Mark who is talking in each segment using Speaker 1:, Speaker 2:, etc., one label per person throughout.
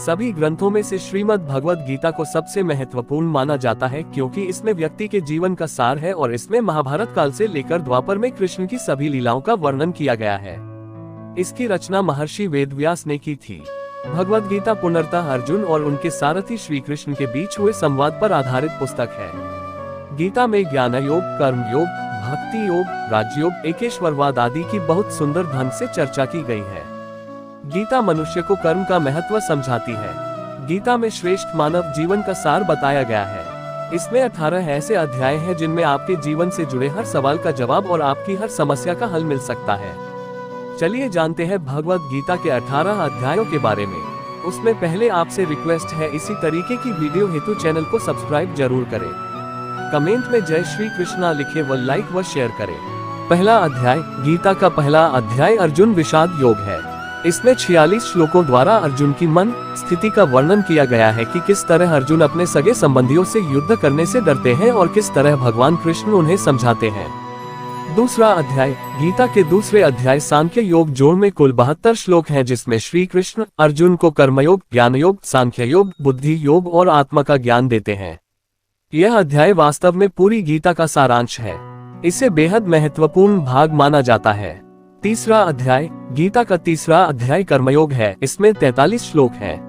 Speaker 1: सभी ग्रंथों में से श्रीमद् भगवद गीता को सबसे महत्वपूर्ण माना जाता है क्योंकि इसमें व्यक्ति के जीवन का सार है और इसमें महाभारत काल से लेकर द्वापर में कृष्ण की सभी लीलाओं का वर्णन किया गया है। इसकी रचना महर्षि वेदव्यास ने की थी। भगवद गीता पूर्णतः अर्जुन और उनके सारथी श्री कृष्ण के बीच हुए संवाद पर आधारित पुस्तक है। गीता में ज्ञान योग, कर्म योग, भक्ति योग, राजयोग, एकेश्वरवाद आदि की बहुत सुंदर ढंग से चर्चा की गई है। गीता मनुष्य को कर्म का महत्व समझाती है। गीता में श्रेष्ठ मानव जीवन का सार बताया गया है। इसमें 18 ऐसे अध्याय हैं जिनमें आपके जीवन से जुड़े हर सवाल का जवाब और आपकी हर समस्या का हल मिल सकता है। चलिए जानते हैं भगवद गीता के 18 अध्यायों के बारे में। उसमें पहले आपसे रिक्वेस्ट है, इसी तरीके की वीडियो हेतु चैनल को सब्सक्राइब जरूर करें। कमेंट में जय श्री कृष्णा लिखे व लाइक व शेयर करें। पहला अध्याय। गीता का पहला अध्याय अर्जुन विषाद योग है। इसमें 46 श्लोकों द्वारा अर्जुन की मन स्थिति का वर्णन किया गया है कि किस तरह अर्जुन अपने सगे संबंधियों से युद्ध करने से डरते हैं और किस तरह भगवान कृष्ण उन्हें समझाते हैं। दूसरा अध्याय। गीता के दूसरे अध्याय सांख्य योग जोड़ में कुल 72 श्लोक हैं, जिसमें श्री कृष्ण अर्जुन को कर्मयोग, ज्ञान योग, सांख्य योग, बुद्धि योग और आत्मा का ज्ञान देते हैं। यह अध्याय वास्तव में पूरी गीता का सारांश है। इसे बेहद महत्वपूर्ण भाग माना जाता है। तीसरा अध्याय। गीता का तीसरा अध्याय कर्मयोग है। इसमें 43 श्लोक हैं।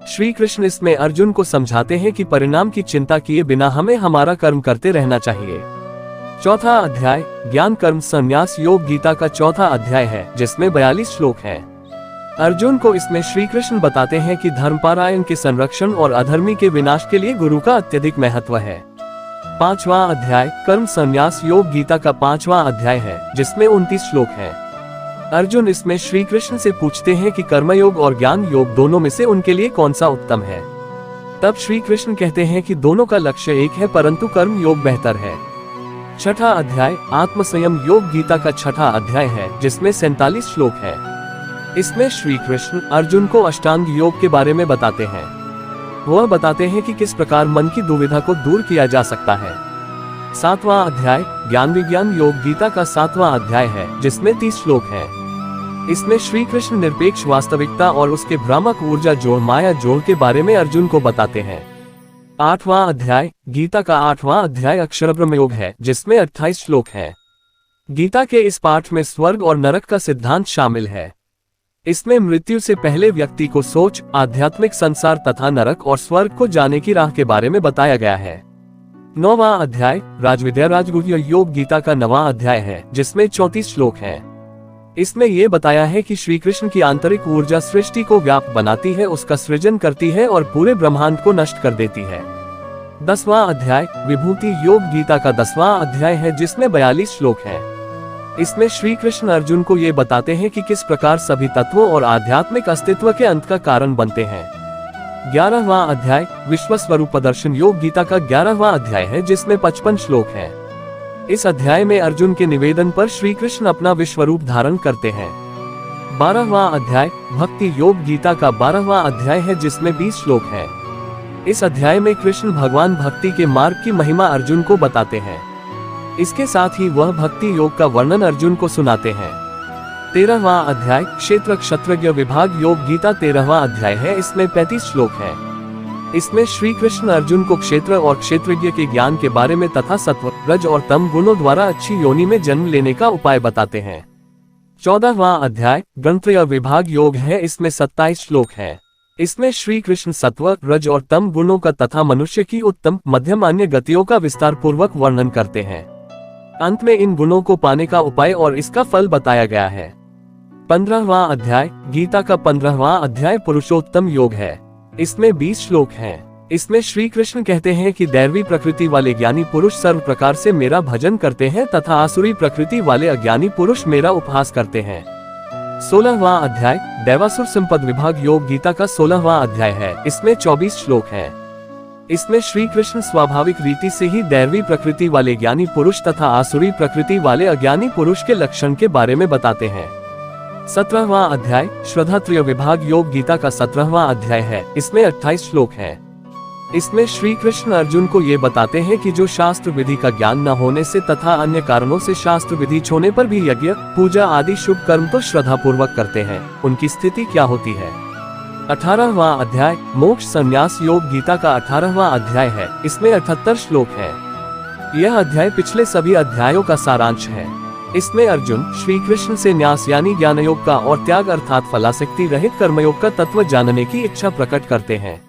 Speaker 1: श्री कृष्ण इसमें अर्जुन को समझाते हैं कि परिणाम की चिंता किए बिना हमें हमारा कर्म करते रहना चाहिए। चौथा अध्याय। ज्ञान कर्म संन्यास योग गीता का चौथा अध्याय है, जिसमें 42 श्लोक हैं। अर्जुन को इसमें श्री कृष्ण बताते हैं कि धर्मपारायण के संरक्षण और अधर्मी के विनाश के लिए गुरु का अत्यधिक महत्व है। पांचवा अध्याय। कर्म संन्यास योग गीता का 5वां अध्याय है, जिसमें 29 श्लोक हैं। अर्जुन इसमें श्री कृष्ण से पूछते हैं कि कर्मयोग और ज्ञान योग दोनों में से उनके लिए कौन सा उत्तम है। तब श्री कृष्ण कहते हैं कि दोनों का लक्ष्य एक है, परंतु कर्म योग बेहतर है। छठा अध्याय। आत्म संयम योग गीता का छठा अध्याय है, जिसमें 47 श्लोक है। इसमें श्री कृष्ण अर्जुन को अष्टांग योग के बारे में बताते हैं। वह बताते हैं कि किस प्रकार मन की दुविधा को दूर किया जा सकता है। सातवां अध्याय। ज्ञान विज्ञान योग गीता का 7वां अध्याय है, जिसमें 30 श्लोक हैं। इसमें श्री कृष्ण निरपेक्ष वास्तविकता और उसके भ्रामक ऊर्जा जोड़, माया जोड़ के बारे में अर्जुन को बताते हैं। 8वां अध्याय। गीता का 8वां अध्याय अक्षर ब्रह्म योग है, जिसमें 28 श्लोक हैं। गीता के इस पाठ में स्वर्ग और नरक का सिद्धांत शामिल है। इसमें मृत्यु से पहले व्यक्ति को सोच, आध्यात्मिक संसार तथा नरक और स्वर्ग को जाने की राह के बारे में बताया गया है। 9वां अध्याय। राजविद्या राजगुह्य योग गीता का 9वां अध्याय है, जिसमें 34 श्लोक हैं। इसमें यह बताया है कि श्री कृष्ण की आंतरिक ऊर्जा सृष्टि को व्याप्त बनाती है, उसका सृजन करती है और पूरे ब्रह्मांड को नष्ट कर देती है। 10वां अध्याय। विभूति योग गीता का 10वां अध्याय है, जिसमें 42 श्लोक हैं। इसमें श्री कृष्ण अर्जुन को ये बताते हैं कि किस प्रकार सभी तत्वों और आध्यात्मिक अस्तित्व के अंत का कारण बनते हैं। 11वां अध्याय। विश्व स्वरूप दर्शन योग गीता का 11वां अध्याय है, जिसमें 55 श्लोक हैं। इस अध्याय में अर्जुन के निवेदन पर श्री कृष्ण अपना विश्वरूप धारण करते हैं। 12वां अध्याय। भक्ति योग गीता का 12वां अध्याय है, जिसमें 20 श्लोक हैं। इस अध्याय में कृष्ण भगवान भक्ति के मार्ग की महिमा अर्जुन को बताते हैं। इसके साथ ही वह भक्ति योग का वर्णन अर्जुन को सुनाते हैं। 13वां अध्याय। क्षेत्र क्षत्रज्ञ विभाग योग गीता 13वां अध्याय है, इसमें 35 श्लोक हैं। इसमें श्री कृष्ण अर्जुन को क्षेत्र और क्षेत्रज्ञ के ज्ञान के बारे में तथा सत्व, रज और तम गुणों द्वारा अच्छी योनि में जन्म लेने का उपाय बताते हैं। 14वां अध्याय। गणत्रय विभाग योग है, इसमें 27 श्लोक हैं। इसमें श्री कृष्ण सत्व, रज और तम गुणों का तथा मनुष्य की उत्तम, मध्यम, अन्य गतियों का विस्तार पूर्वक वर्णन करते हैं। अंत में इन गुणों को पाने का उपाय और इसका फल बताया गया है। 15वां अध्याय। गीता का 15वां अध्याय पुरुषोत्तम योग है। इसमें 20 श्लोक हैं। इसमें श्री कृष्ण कहते हैं कि दैवी प्रकृति वाले ज्ञानी पुरुष सर्व प्रकार से मेरा भजन करते हैं तथा आसुरी प्रकृति वाले अज्ञानी पुरुष मेरा उपहास करते हैं। 16वां अध्याय। दैवासुर संपद विभाग योग गीता का 16वां अध्याय है। इसमें 24 श्लोक हैं। इसमें श्री कृष्ण स्वाभाविक रीति से ही दैवी प्रकृति वाले ज्ञानी पुरुष तथा आसुरी प्रकृति वाले अज्ञानी पुरुष के लक्षण के बारे में बताते हैं। 17वां अध्याय। श्रद्धात्रय विभाग योग गीता का 17वां अध्याय है। इसमें 28 श्लोक हैं। इसमें श्री कृष्ण अर्जुन को ये बताते हैं कि जो शास्त्र विधि का ज्ञान न होने से तथा अन्य कारणों से शास्त्र विधि छोड़ने पर भी यज्ञ, पूजा आदि शुभ कर्म तो श्रद्धा पूर्वक करते हैं, उनकी स्थिति क्या होती है। 18वां अध्याय मोक्ष संन्यास योग गीता का 18वां अध्याय है। इसमें 78 श्लोक हैं। यह अध्याय पिछले सभी अध्यायों का सारांश है। इसमें अर्जुन श्री कृष्ण से न्यास यानी ज्ञान योग का और त्याग अर्थात फलासक्ति रहित कर्मयोग का तत्व जानने की इच्छा प्रकट करते हैं।